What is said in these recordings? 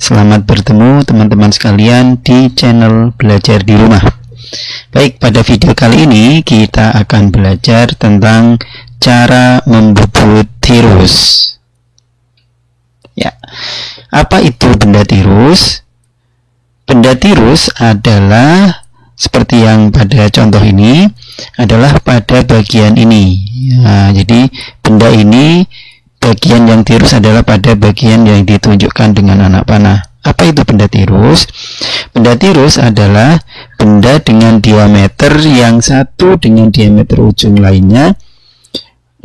Selamat bertemu teman-teman sekalian di channel Belajar di Rumah. Baik, pada video kali ini kita akan belajar tentang cara membubut tirus. Ya, apa itu benda tirus? Benda tirus adalah seperti yang pada contoh ini, adalah pada bagian ini. Nah, jadi benda ini, bagian yang tirus adalah pada bagian yang ditunjukkan dengan anak panah. Apa itu benda tirus? Benda tirus adalah benda dengan diameter yang satu dengan diameter ujung lainnya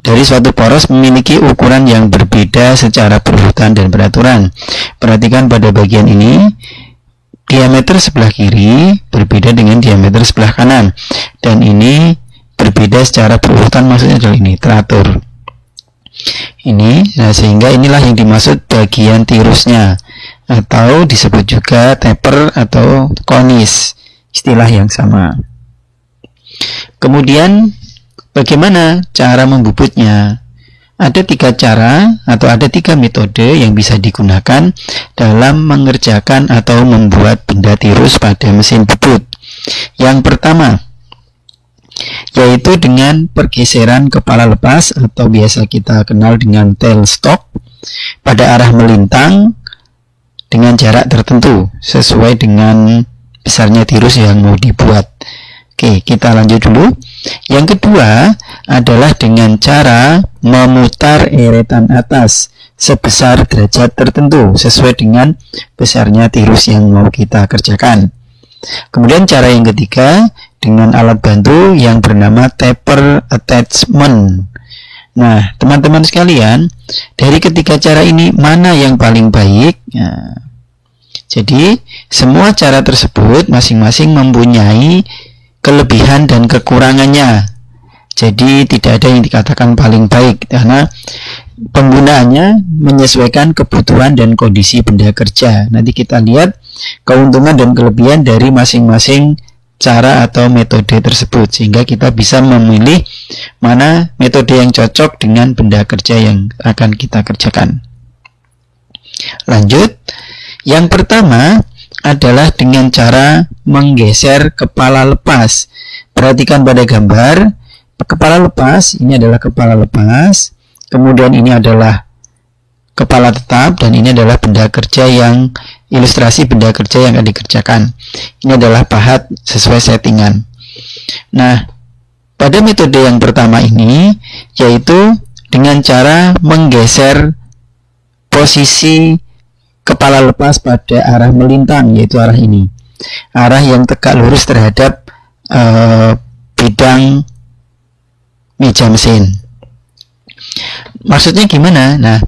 dari suatu poros memiliki ukuran yang berbeda secara berurutan dan peraturan. Perhatikan pada bagian ini, diameter sebelah kiri berbeda dengan diameter sebelah kanan, dan ini berbeda secara berurutan, maksudnya adalah ini teratur. Nah, sehingga inilah yang dimaksud bagian tirusnya, atau disebut juga taper atau konis, istilah yang sama. Kemudian bagaimana cara membubutnya? Ada 3 cara atau ada 3 metode yang bisa digunakan dalam mengerjakan atau membuat benda tirus pada mesin bubut. Yang pertama yaitu dengan pergeseran kepala lepas atau biasa kita kenal dengan tailstock pada arah melintang dengan jarak tertentu sesuai dengan besarnya tirus yang mau dibuat. Oke, kita lanjut dulu. Yang kedua adalah dengan cara memutar eretan atas sebesar derajat tertentu sesuai dengan besarnya tirus yang mau kita kerjakan. Kemudian cara yang ketiga dengan alat bantu yang bernama taper attachment. Nah, teman-teman sekalian, dari ketiga cara ini mana yang paling baik? Nah, jadi semua cara tersebut masing-masing mempunyai kelebihan dan kekurangannya. Jadi tidak ada yang dikatakan paling baik karena penggunaannya menyesuaikan kebutuhan dan kondisi benda kerja. Nanti kita lihat keuntungan dan kelebihan dari masing-masing cara atau metode tersebut, sehingga kita bisa memilih mana metode yang cocok dengan benda kerja yang akan kita kerjakan. Lanjut, yang pertama adalah dengan cara menggeser kepala lepas. Perhatikan pada gambar, kepala lepas, ini adalah kepala lepas, kemudian ini adalah kepala tetap, dan ini adalah benda kerja yang ilustrasi benda kerja yang akan dikerjakan. Ini adalah pahat sesuai settingan. Nah, pada metode yang pertama ini yaitu dengan cara menggeser posisi kepala lepas pada arah melintang, yaitu arah ini, arah yang tegak lurus terhadap bidang meja mesin. Maksudnya gimana? Nah,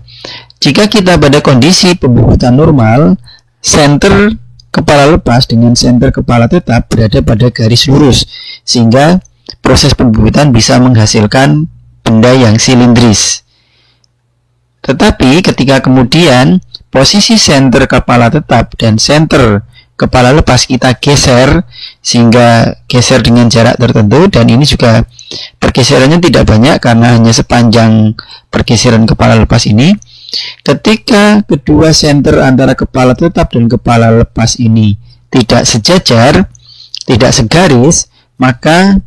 jika kita pada kondisi pembubutan normal, senter kepala lepas dengan senter kepala tetap berada pada garis lurus, sehingga proses pembubutan bisa menghasilkan benda yang silindris. Tetapi ketika kemudian posisi senter kepala tetap dan senter kepala lepas kita geser, sehingga geser dengan jarak tertentu, dan ini juga pergeserannya tidak banyak karena hanya sepanjang pergeseran kepala lepas ini. Ketika kedua senter antara kepala tetap dan kepala lepas ini tidak sejajar, tidak segaris, maka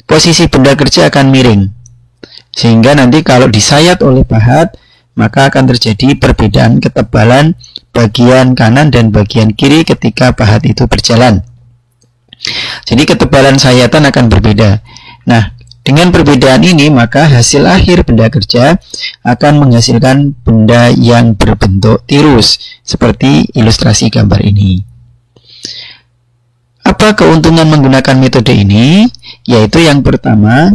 posisi benda kerja akan miring, sehingga nanti kalau disayat oleh pahat, maka akan terjadi perbedaan ketebalan bagian kanan dan bagian kiri ketika pahat itu berjalan. Jadi ketebalan sayatan akan berbeda. Nah, dengan perbedaan ini, maka hasil akhir benda kerja akan menghasilkan benda yang berbentuk tirus, seperti ilustrasi gambar ini. Apa keuntungan menggunakan metode ini? Yaitu yang pertama,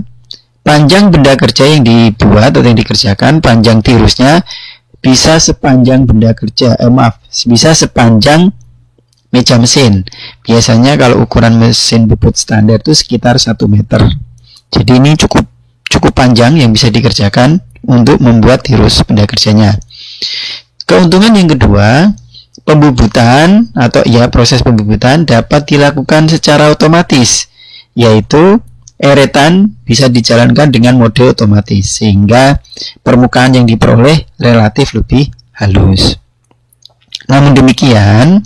panjang benda kerja yang dibuat atau yang dikerjakan, panjang tirusnya bisa sepanjang benda kerja, bisa sepanjang meja mesin. Biasanya kalau ukuran mesin bubut standar itu sekitar 1 meter. Jadi ini cukup panjang yang bisa dikerjakan untuk membuat tirus benda kerjanya. Keuntungan yang kedua, pembubutan atau proses pembubutan dapat dilakukan secara otomatis, yaitu eretan bisa dijalankan dengan mode otomatis, sehingga permukaan yang diperoleh relatif lebih halus. Namun demikian,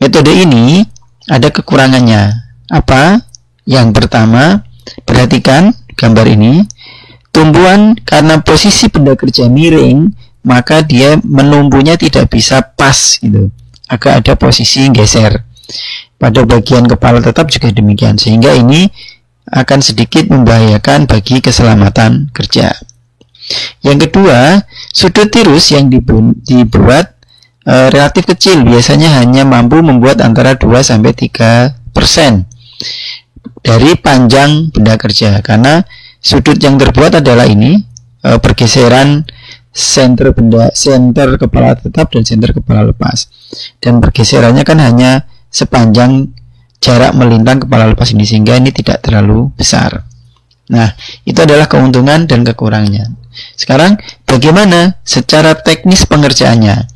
metode ini ada kekurangannya. Apa? Yang pertama, perhatikan gambar ini. Tumbuhan karena posisi benda kerja miring, maka dia menumbuhnya tidak bisa pas gitu. Agak ada posisi geser. Pada bagian kepala tetap juga demikian, sehingga ini akan sedikit membahayakan bagi keselamatan kerja. Yang kedua, sudut tirus yang dibuat relatif kecil, biasanya hanya mampu membuat antara 2-3% dari panjang benda kerja, karena sudut yang terbuat adalah ini, pergeseran senter kepala tetap dan senter kepala lepas, dan pergeserannya kan hanya sepanjang jarak melintang kepala lepas ini, sehingga ini tidak terlalu besar. Nah, itu adalah keuntungan dan kekurangannya. Sekarang bagaimana secara teknis pengerjaannya?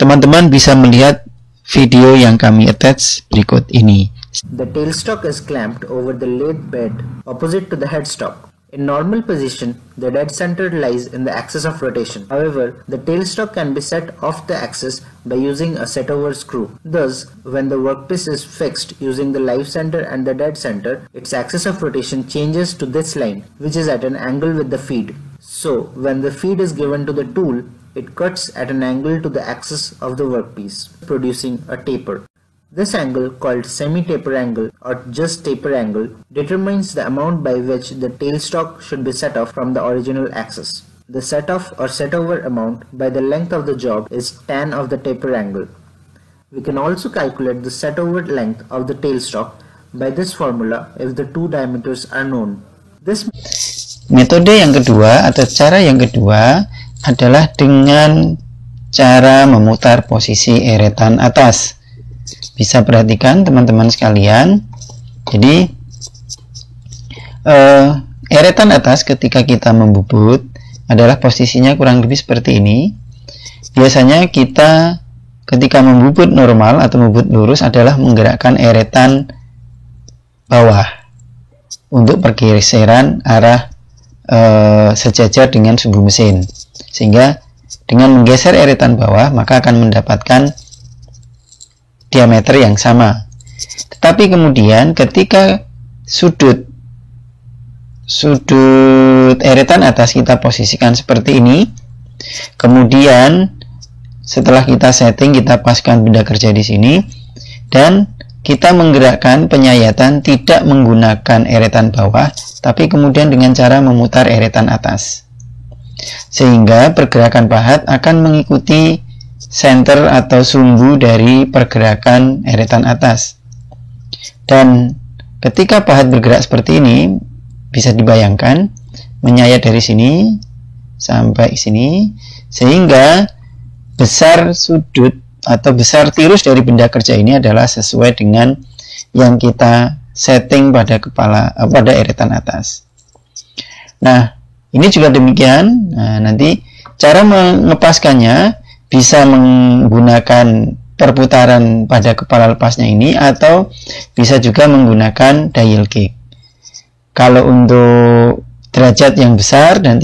Teman-teman bisa melihat video yang kami attach berikut ini. The tailstock is clamped over the lathe bed opposite to the headstock. In normal position, the dead center lies in the axis of rotation. However, the tailstock can be set off the axis by using a set-over screw. Thus, when the workpiece is fixed using the live center and the dead center, its axis of rotation changes to this line, which is at an angle with the feed. So, when the feed is given to the tool, it cuts at an angle to the axis of the workpiece, producing a taper. This angle, called semi-taper angle or just taper angle, determines the amount by which the tailstock should be set off from the original axis. The set-off or set-over amount by the length of the job is tan of the taper angle. We can also calculate the set-over length of the tailstock by this formula if the two diameters are known. Metode yang kedua atau cara yang kedua adalah dengan cara memutar posisi eretan atas. Bisa perhatikan teman-teman sekalian. Jadi eretan atas ketika kita membubut adalah posisinya kurang lebih seperti ini. Biasanya kita ketika membubut normal atau membubut lurus adalah menggerakkan eretan bawah untuk pergeseran arah sejajar dengan sumbu mesin, sehingga dengan menggeser eretan bawah maka akan mendapatkan diameter yang sama. Tetapi kemudian ketika sudut eretan atas kita posisikan seperti ini, kemudian setelah kita setting, kita paskan benda kerja di sini, dan kita menggerakkan penyayatan tidak menggunakan eretan bawah, tapi kemudian dengan cara memutar eretan atas, sehingga pergerakan pahat akan mengikuti center atau sumbu dari pergerakan eretan atas. Dan ketika pahat bergerak seperti ini, bisa dibayangkan menyayat dari sini sampai sini, sehingga besar sudut atau besar tirus dari benda kerja ini adalah sesuai dengan yang kita setting pada pada eretan atas. Nah, ini juga demikian. Nah, nanti cara mengepaskannya bisa menggunakan perputaran pada kepala lepasnya ini, atau bisa juga menggunakan dial gauge. Kalau untuk derajat yang besar dan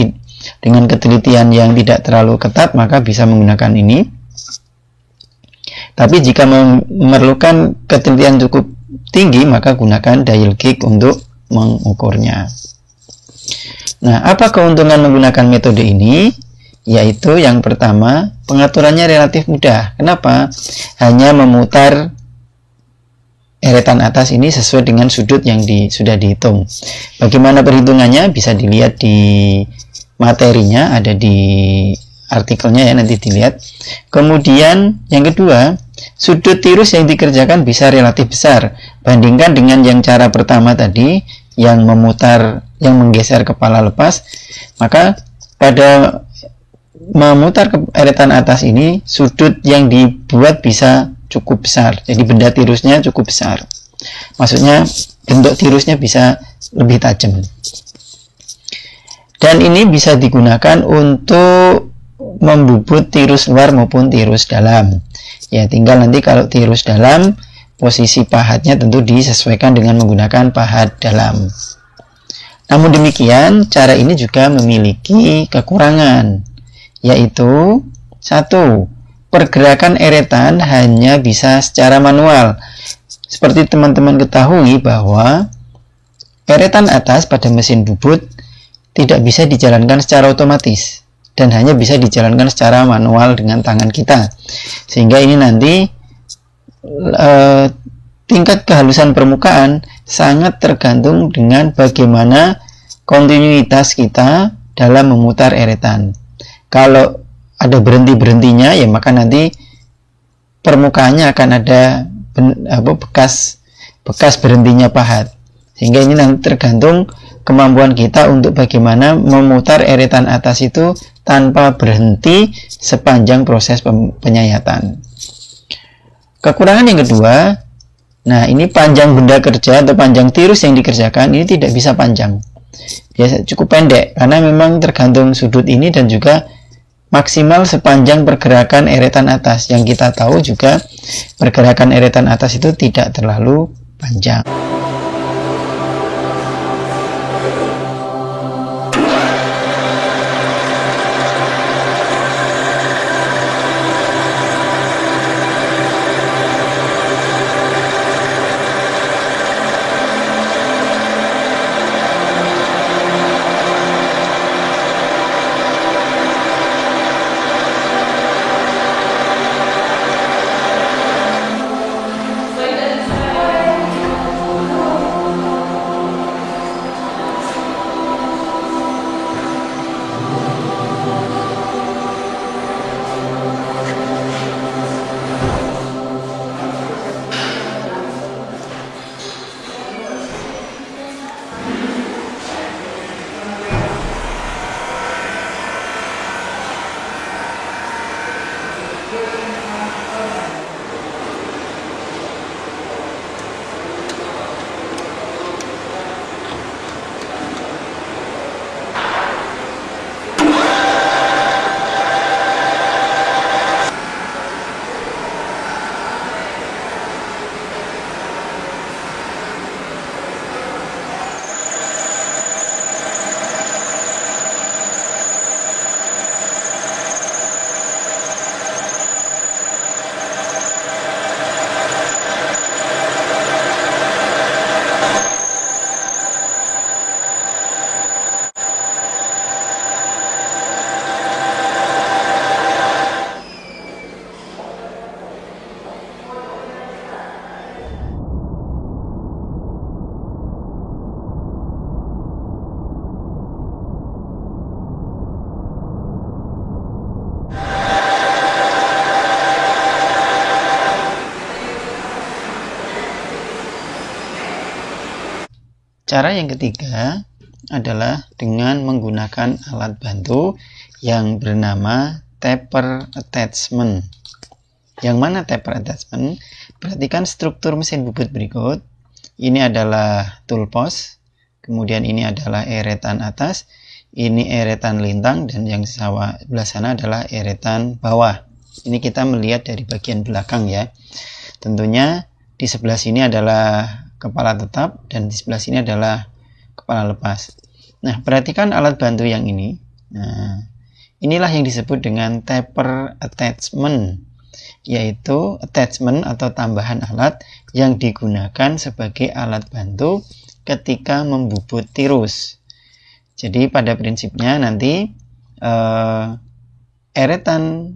dengan ketelitian yang tidak terlalu ketat, maka bisa menggunakan ini. Tapi jika memerlukan ketelitian cukup tinggi, maka gunakan dial gauge untuk mengukurnya. Nah, apa keuntungan menggunakan metode ini? Yaitu yang pertama, pengaturannya relatif mudah. Kenapa? Hanya memutar eretan atas ini sesuai dengan sudut yang sudah dihitung. Bagaimana perhitungannya? Bisa dilihat di materinya, ada di artikelnya ya, nanti dilihat. Kemudian yang kedua, sudut tirus yang dikerjakan bisa relatif besar. Bandingkan dengan yang cara pertama tadi, yang menggeser kepala lepas, maka pada memutar ke eretan atas ini, sudut yang dibuat bisa cukup besar. Jadi benda tirusnya cukup besar. Maksudnya bentuk tirusnya bisa lebih tajam. Dan ini bisa digunakan untuk membubut tirus luar maupun tirus dalam. Ya, tinggal nanti kalau tirus dalam, posisi pahatnya tentu disesuaikan dengan menggunakan pahat dalam. Namun demikian, cara ini juga memiliki kekurangan, yaitu satu, pergerakan eretan hanya bisa secara manual. Seperti teman-teman ketahui bahwa eretan atas pada mesin bubut tidak bisa dijalankan secara otomatis dan hanya bisa dijalankan secara manual dengan tangan kita. Sehingga ini nanti tingkat kehalusan permukaan sangat tergantung dengan bagaimana kontinuitas kita dalam memutar eretan. Kalau ada berhenti-berhentinya, ya maka nanti permukaannya akan ada bekas berhentinya pahat. Sehingga ini nanti tergantung kemampuan kita untuk bagaimana memutar eretan atas itu tanpa berhenti sepanjang proses penyayatan. Kekurangan yang kedua, nah ini panjang benda kerja atau panjang tirus yang dikerjakan ini tidak bisa panjang. Biasa cukup pendek karena memang tergantung sudut ini dan juga maksimal sepanjang pergerakan eretan atas. Yang kita tahu juga pergerakan eretan atas itu tidak terlalu panjang. Cara yang ketiga adalah dengan menggunakan alat bantu yang bernama taper attachment. Yang mana taper attachment? Perhatikan struktur mesin bubut berikut. Ini adalah tool post, kemudian ini adalah eretan atas, ini eretan lintang, dan yang sebelah sana adalah eretan bawah. Ini kita melihat dari bagian belakang ya. Tentunya di sebelah sini adalah kepala tetap dan di sebelah sini adalah kepala lepas. Nah, perhatikan alat bantu yang ini. Nah, inilah yang disebut dengan taper attachment, yaitu attachment atau tambahan alat yang digunakan sebagai alat bantu ketika membubut tirus. Jadi pada prinsipnya nanti eretan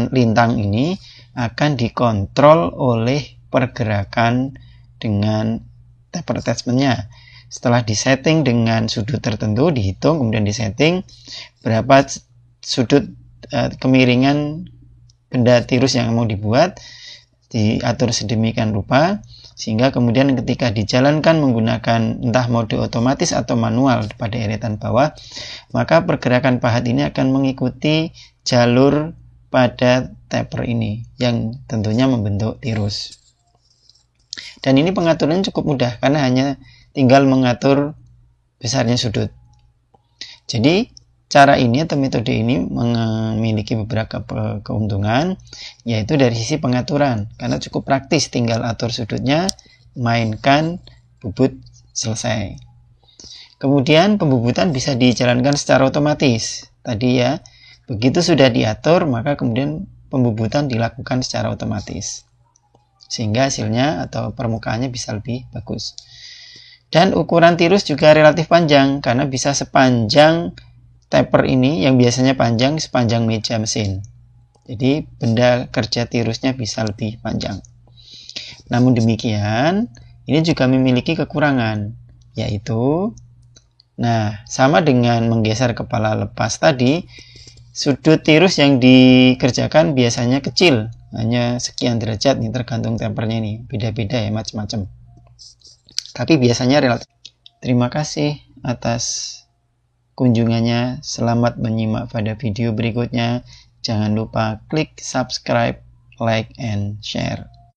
lintang ini akan dikontrol oleh pergerakan dengan taper attachment-nya. Setelah disetting dengan sudut tertentu, dihitung, kemudian disetting berapa sudut kemiringan benda tirus yang mau dibuat, diatur sedemikian rupa, sehingga kemudian ketika dijalankan menggunakan entah mode otomatis atau manual pada eretan bawah, maka pergerakan pahat ini akan mengikuti jalur pada taper ini, yang tentunya membentuk tirus. Dan ini pengaturannya cukup mudah karena hanya tinggal mengatur besarnya sudut. Jadi cara ini atau metode ini memiliki beberapa keuntungan, yaitu dari sisi pengaturan karena cukup praktis, tinggal atur sudutnya, mainkan, bubut, selesai. Kemudian pembubutan bisa dijalankan secara otomatis. Tadi ya, Begitu sudah diatur, maka kemudian pembubutan dilakukan secara otomatis. Sehingga hasilnya atau permukaannya bisa lebih bagus. Dan ukuran tirus juga relatif panjang, karena bisa sepanjang taper ini yang biasanya panjang sepanjang meja mesin. Jadi benda kerja tirusnya bisa lebih panjang. Namun demikian, ini juga memiliki kekurangan, yaitu sama dengan menggeser kepala lepas tadi, sudut tirus yang dikerjakan biasanya kecil, hanya sekian derajat nih, tergantung tempernya nih, beda-beda ya, macam-macam. Tapi biasanya relatif. Terima kasih atas kunjungannya. Selamat menyimak pada video berikutnya. Jangan lupa klik subscribe, like, and share.